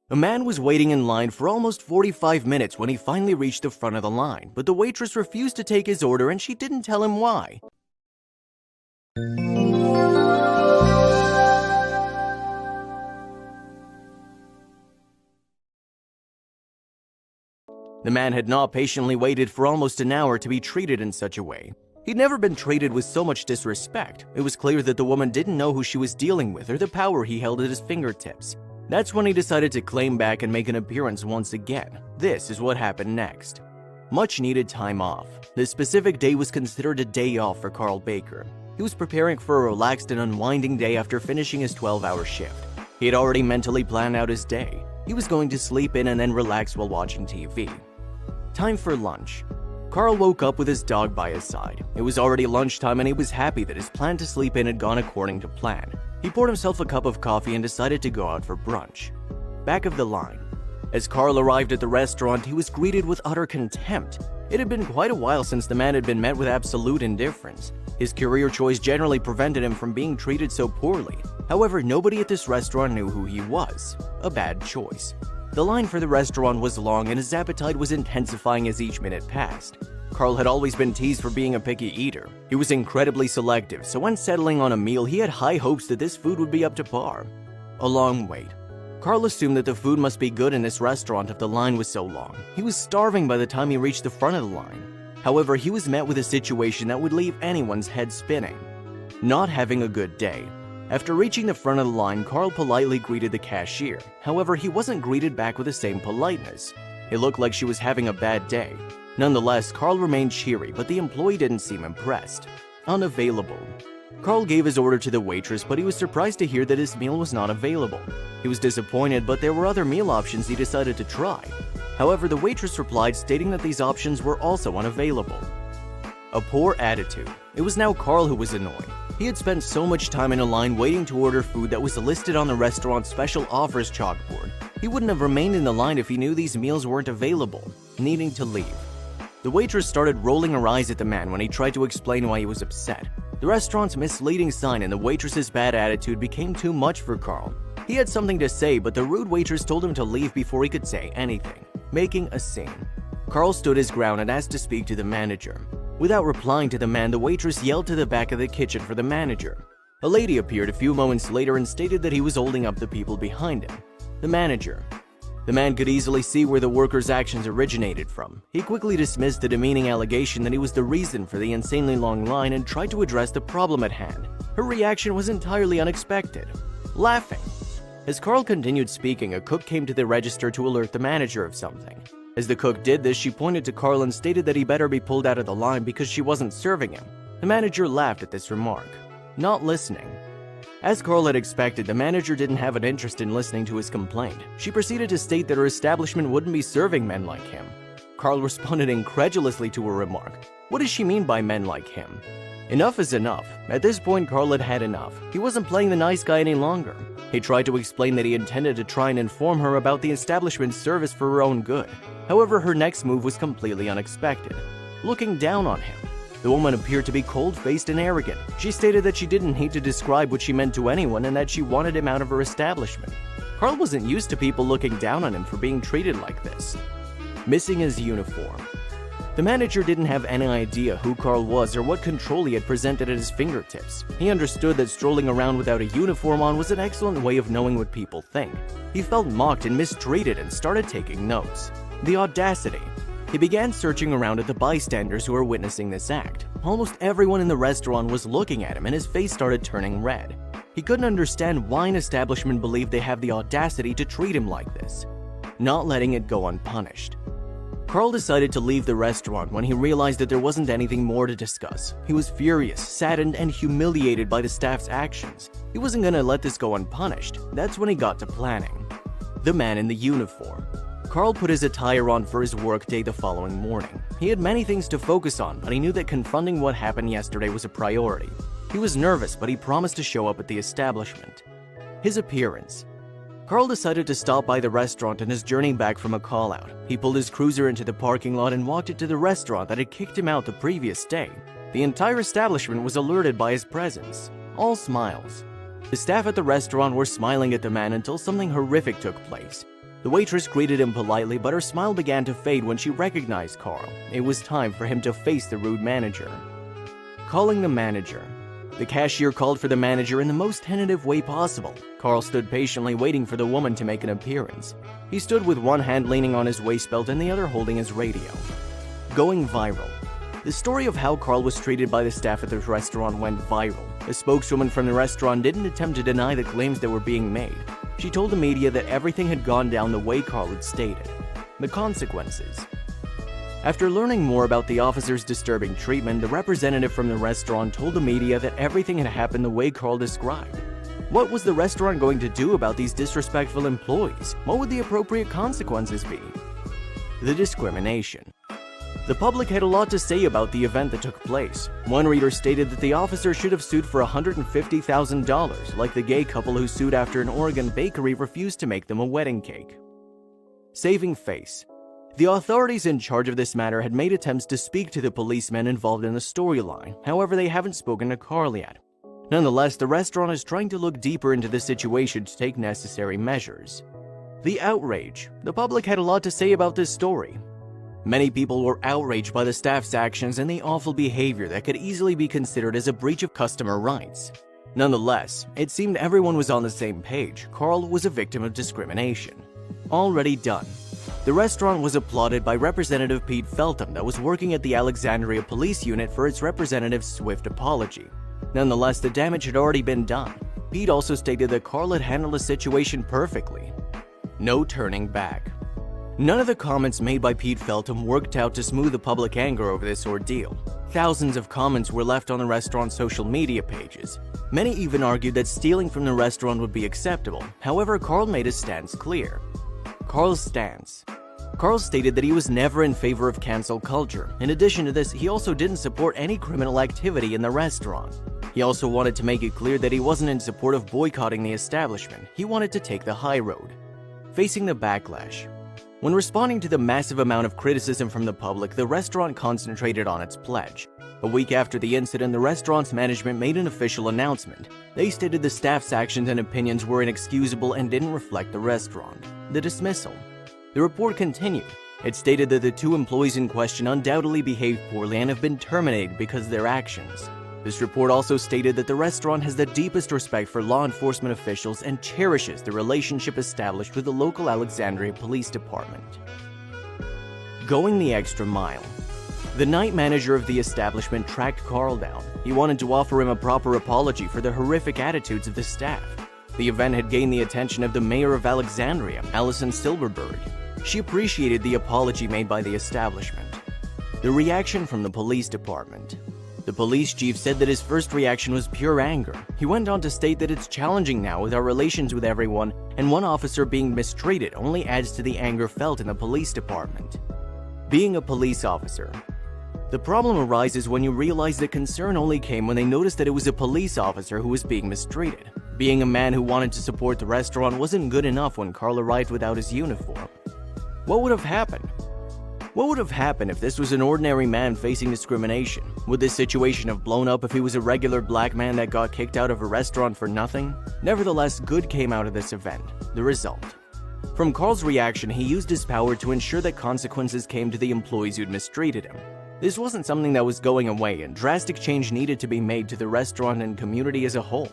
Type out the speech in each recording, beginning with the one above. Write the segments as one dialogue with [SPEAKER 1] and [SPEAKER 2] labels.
[SPEAKER 1] A man was waiting in line for almost 45 minutes when he finally reached the front of the line, but the waitress refused to take his order and she didn't tell him why. The man had not patiently waited for almost an hour to be treated in such a way. He'd never been treated with so much disrespect. It was clear that the woman didn't know who she was dealing with or the power he held at his fingertips. That's when he decided to claim back and make an appearance once again. This is what happened next. Much needed time off. This specific day was considered a day off for Carl Baker. He was preparing for a relaxed and unwinding day after finishing his 12-hour shift. He had already mentally planned out his day. He was going to sleep in and then relax while watching TV. Time for lunch. Carl woke up with his dog by his side. It was already lunchtime and he was happy that his plan to sleep in had gone according to plan. He poured himself a cup of coffee and decided to go out for brunch. Back of the line. As Carl arrived at the restaurant, he was greeted with utter contempt. It had been quite a while since the man had been met with absolute indifference. His career choice generally prevented him from being treated so poorly. However, nobody at this restaurant knew who he was. A bad choice. The line for the restaurant was long and his appetite was intensifying as each minute passed. Carl had always been teased for being a picky eater. He was incredibly selective, so when settling on a meal, he had high hopes that this food would be up to par. A long wait. Carl assumed that the food must be good in this restaurant if the line was so long. He was starving by the time he reached the front of the line. However, he was met with a situation that would leave anyone's head spinning. Not having a good day. After reaching the front of the line, Carl politely greeted the cashier. However, he wasn't greeted back with the same politeness. It looked like she was having a bad day. Nonetheless, Carl remained cheery, but the employee didn't seem impressed. Unavailable. Carl gave his order to the waitress, but he was surprised to hear that his meal was not available. He was disappointed, but there were other meal options he decided to try. However, the waitress replied, stating that these options were also unavailable. A poor attitude. It was now Carl who was annoyed. He had spent so much time in a line waiting to order food that was listed on the restaurant's special offers chalkboard. He wouldn't have remained in the line if he knew these meals weren't available, needing to leave. The waitress started rolling her eyes at the man when he tried to explain why he was upset. The restaurant's misleading sign and the waitress's bad attitude became too much for Carl. He had something to say, but the rude waitress told him to leave before he could say anything, making a scene. Carl stood his ground and asked to speak to the manager. Without replying to the man, the waitress yelled to the back of the kitchen for the manager. A lady appeared a few moments later and stated that he was holding up the people behind him. The manager. The man could easily see where the worker's actions originated from. He quickly dismissed the demeaning allegation that he was the reason for the insanely long line and tried to address the problem at hand. Her reaction was entirely unexpected. Laughing. As Carl continued speaking, a cook came to the register to alert the manager of something. As the cook did this, she pointed to Carl and stated that he better be pulled out of the line because she wasn't serving him. The manager laughed at this remark. Not listening. As Carl had expected, the manager didn't have an interest in listening to his complaint. She proceeded to state that her establishment wouldn't be serving men like him. Carl responded incredulously to her remark. What does she mean by men like him? Enough is enough. At this point, Carl had had enough. He wasn't playing the nice guy any longer. He tried to explain that he intended to try and inform her about the establishment's service for her own good. However, her next move was completely unexpected. Looking down on him. The woman appeared to be cold-faced and arrogant. She stated that she didn't need to describe what she meant to anyone and that she wanted him out of her establishment. Carl wasn't used to people looking down on him for being treated like this. Missing his uniform. The manager didn't have any idea who Carl was or what control he had presented at his fingertips. He understood that strolling around without a uniform on was an excellent way of knowing what people think. He felt mocked and mistreated and started taking notes. The audacity. He began searching around at the bystanders who were witnessing this act. Almost everyone in the restaurant was looking at him and his face started turning red. He couldn't understand why an establishment believed they have the audacity to treat him like this. Not letting it go unpunished. Carl decided to leave the restaurant when he realized that there wasn't anything more to discuss. He was furious, saddened, and humiliated by the staff's actions. He wasn't going to let this go unpunished. That's when he got to planning. The man in the uniform. Carl put his attire on for his workday the following morning. He had many things to focus on, but he knew that confronting what happened yesterday was a priority. He was nervous, but he promised to show up at the establishment. His appearance. Carl decided to stop by the restaurant on his journey back from a call-out. He pulled his cruiser into the parking lot and walked it to the restaurant that had kicked him out the previous day. The entire establishment was alerted by his presence. All smiles. The staff at the restaurant were smiling at the man until something horrific took place. The waitress greeted him politely, but her smile began to fade when she recognized Carl. It was time for him to face the rude manager. Calling the manager. The cashier called for the manager in the most tentative way possible. Carl stood patiently waiting for the woman to make an appearance. He stood with one hand leaning on his waist belt and the other holding his radio. Going viral. The story of how Carl was treated by the staff at the restaurant went viral. A spokeswoman from the restaurant didn't attempt to deny the claims that were being made. She told the media that everything had gone down the way Carl had stated. The consequences. After learning more about the officer's disturbing treatment, the representative from the restaurant told the media that everything had happened the way Carl described. What was the restaurant going to do about these disrespectful employees? What would the appropriate consequences be? The discrimination. The public had a lot to say about the event that took place. One reader stated that the officer should have sued for $150,000, like the gay couple who sued after an Oregon bakery refused to make them a wedding cake. Saving face. The authorities in charge of this matter had made attempts to speak to the policemen involved in the storyline. However, they haven't spoken to Carl yet. Nonetheless, the restaurant is trying to look deeper into the situation to take necessary measures. The outrage. The public had a lot to say about this story. Many people were outraged by the staff's actions and the awful behavior that could easily be considered as a breach of customer rights. Nonetheless, it seemed everyone was on the same page. Carl was a victim of discrimination. Already done. The restaurant was applauded by Representative Pete Feltham that was working at the Alexandria Police Unit for its representative's swift apology. Nonetheless, the damage had already been done. Pete also stated that Carl had handled the situation perfectly. No turning back. None of the comments made by Pete Feltham worked out to smooth the public anger over this ordeal. Thousands of comments were left on the restaurant's social media pages. Many even argued that stealing from the restaurant would be acceptable. However, Carl made his stance clear. Carl's stance. Carl stated that he was never in favor of cancel culture. In addition to this, he also didn't support any criminal activity in the restaurant. He also wanted to make it clear that he wasn't in support of boycotting the establishment. He wanted to take the high road. Facing the backlash. When responding to the massive amount of criticism from the public, the restaurant concentrated on its pledge. A week after the incident, the restaurant's management made an official announcement. They stated the staff's actions and opinions were inexcusable and didn't reflect the restaurant. The dismissal. The report continued. It stated that the two employees in question undoubtedly behaved poorly and have been terminated because of their actions. This report also stated that the restaurant has the deepest respect for law enforcement officials and cherishes the relationship established with the local Alexandria Police Department. Going the extra mile. The night manager of the establishment tracked Carl down. He wanted to offer him a proper apology for the horrific attitudes of the staff. The event had gained the attention of the mayor of Alexandria, Allison Silverberg. She appreciated the apology made by the establishment. The reaction from the police department. The police chief said that his first reaction was pure anger. He went on to state that it's challenging now with our relations with everyone, and one officer being mistreated only adds to the anger felt in the police department. Being a police officer. The problem arises when you realize that concern only came when they noticed that it was a police officer who was being mistreated. Being a man who wanted to support the restaurant wasn't good enough when Carl arrived without his uniform. What would have happened? What would have happened if this was an ordinary man facing discrimination? Would this situation have blown up if he was a regular black man that got kicked out of a restaurant for nothing? Nevertheless, good came out of this event. The result. From Carl's reaction, he used his power to ensure that consequences came to the employees who'd mistreated him. This wasn't something that was going away, and drastic change needed to be made to the restaurant and community as a whole.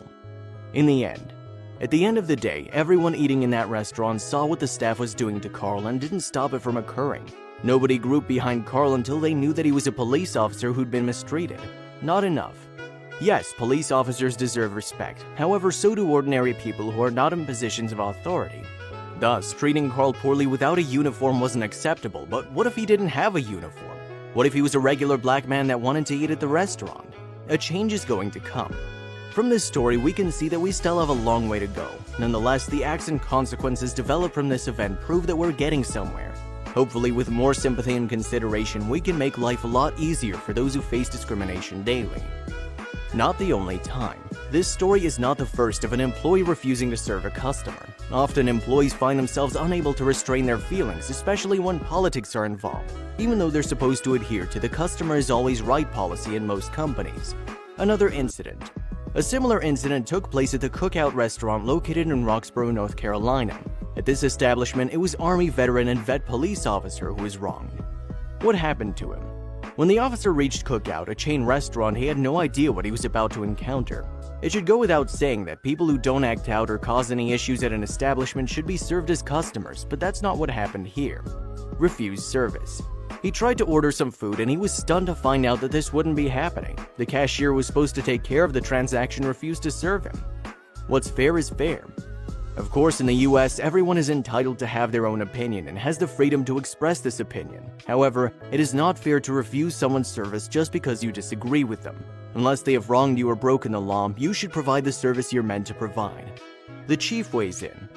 [SPEAKER 1] In the end, at the end of the day, everyone eating in that restaurant saw what the staff was doing to Carl and didn't stop it from occurring. Nobody grouped behind Carl until they knew that he was a police officer who'd been mistreated. Not enough. Yes, police officers deserve respect. However, so do ordinary people who are not in positions of authority. Thus, treating Carl poorly without a uniform wasn't acceptable, but what if he didn't have a uniform? What if he was a regular black man that wanted to eat at the restaurant? A change is going to come. From this story, we can see that we still have a long way to go. Nonetheless, the acts and consequences developed from this event prove that we're getting somewhere. Hopefully, with more sympathy and consideration, we can make life a lot easier for those who face discrimination daily. Not the only time. This story is not the first of an employee refusing to serve a customer. Often, employees find themselves unable to restrain their feelings, especially when politics are involved, even though they're supposed to adhere to the customer is always right policy in most companies. Another incident. A similar incident took place at the Cookout restaurant located in Roxborough, North Carolina. At this establishment, it was Army veteran and vet police officer who was wrong. What happened to him? When the officer reached Cookout, a chain restaurant, he had no idea what he was about to encounter. It should go without saying that people who don't act out or cause any issues at an establishment should be served as customers, but that's not what happened here. Refused service. He tried to order some food and he was stunned to find out that this wouldn't be happening. The cashier who was supposed to take care of the transaction refused to serve him. What's fair is fair. Of course, in the US, everyone is entitled to have their own opinion and has the freedom to express this opinion. However, it is not fair to refuse someone's service just because you disagree with them. Unless they have wronged you or broken the law, you should provide the service you're meant to provide. The chief weighs in.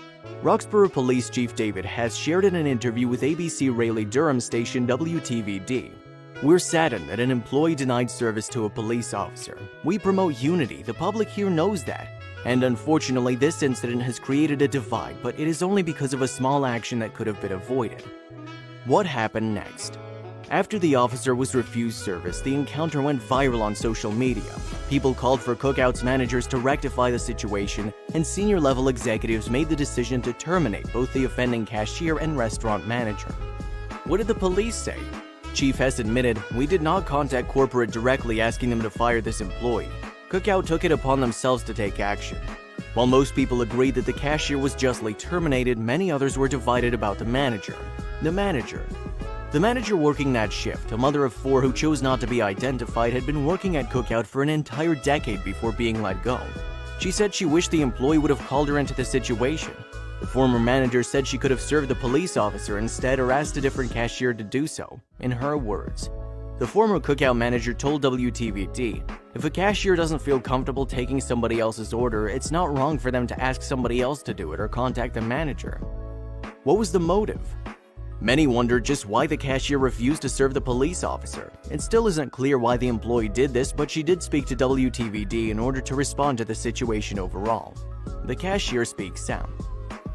[SPEAKER 1] Roxborough Police Chief David has shared in an interview with ABC Raleigh-Durham station WTVD. "We're saddened that an employee denied service to a police officer. We promote unity, the public here knows that. And unfortunately, this incident has created a divide, but it is only because of a small action that could have been avoided." What happened next? After the officer was refused service, the encounter went viral on social media. People called for Cookout's managers to rectify the situation, and senior-level executives made the decision to terminate both the offending cashier and restaurant manager. What did the police say? Chief Hess admitted, "We did not contact corporate directly asking them to fire this employee. Cookout took it upon themselves to take action." While most people agreed that the cashier was justly terminated, many others were divided about the manager. The manager working that shift, a mother of 4 who chose not to be identified, had been working at Cookout for an entire decade before being let go. She said she wished the employee would have called her into the situation. The former manager said she could have served the police officer instead or asked a different cashier to do so. In her words, the former Cookout manager told WTVD, "If a cashier doesn't feel comfortable taking somebody else's order, it's not wrong for them to ask somebody else to do it or contact the manager." What was the motive? Many wondered just why the cashier refused to serve the police officer. It still isn't clear why the employee did this, but she did speak to WTVD in order to respond to the situation overall. The cashier speaks out.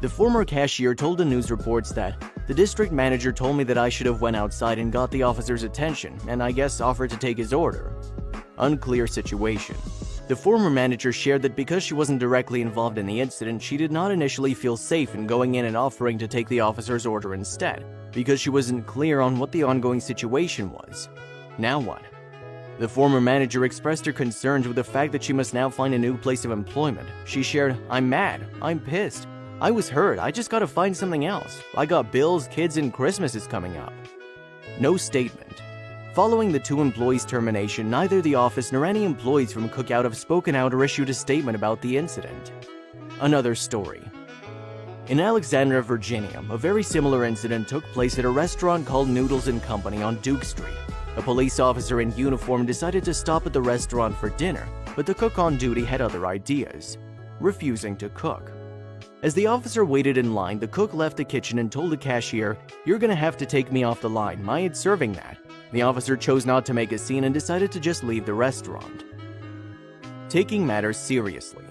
[SPEAKER 1] The former cashier told the news reports that, "The district manager told me that I should have went outside and got the officer's attention, and I guess offered to take his order." Unclear situation. The former manager shared that because she wasn't directly involved in the incident, she did not initially feel safe in going in and offering to take the officer's order instead, because she wasn't clear on what the ongoing situation was. Now what? The former manager expressed her concerns with the fact that she must now find a new place of employment. She shared, "I'm mad. I'm pissed. I was hurt. I just gotta find something else. I got bills, kids, and Christmas is coming up." No statement. Following the 2 employees' termination, neither the office nor any employees from Cookout have spoken out or issued a statement about the incident. Another story. In Alexandria, Virginia, a very similar incident took place at a restaurant called Noodles & Company on Duke Street. A police officer in uniform decided to stop at the restaurant for dinner, but the cook on duty had other ideas, refusing to cook. As the officer waited in line, the cook left the kitchen and told the cashier, "You're gonna have to take me off the line. I ain't serving that." The officer chose not to make a scene and decided to just leave the restaurant. Taking matters seriously.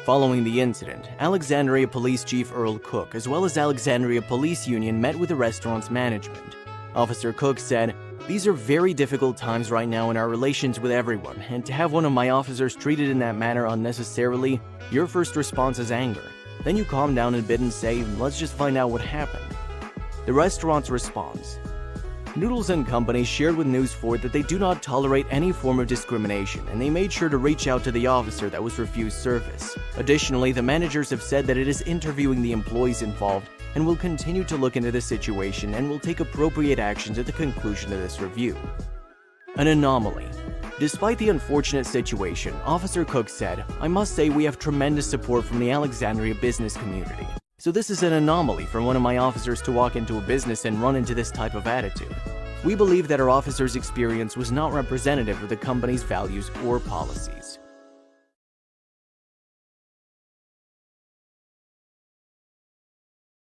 [SPEAKER 1] Following the incident, Alexandria Police Chief Earl Cook, as well as Alexandria Police Union, met with the restaurant's management. Officer Cook said, "These are very difficult times right now in our relations with everyone, and to have one of my officers treated in that manner unnecessarily, your first response is anger. Then you calm down a bit and say, let's just find out what happened." The restaurant's response. Noodles & Company shared with News 4 that they do not tolerate any form of discrimination, and they made sure to reach out to the officer that was refused service. Additionally, the managers have said that it is interviewing the employees involved and will continue to look into the situation and will take appropriate actions at the conclusion of this review. An anomaly. Despite the unfortunate situation, Officer Cook said, "I must say we have tremendous support from the Alexandria business community. So this is an anomaly for one of my officers to walk into a business and run into this type of attitude. We believe that our officer's experience was not representative of the company's values or policies."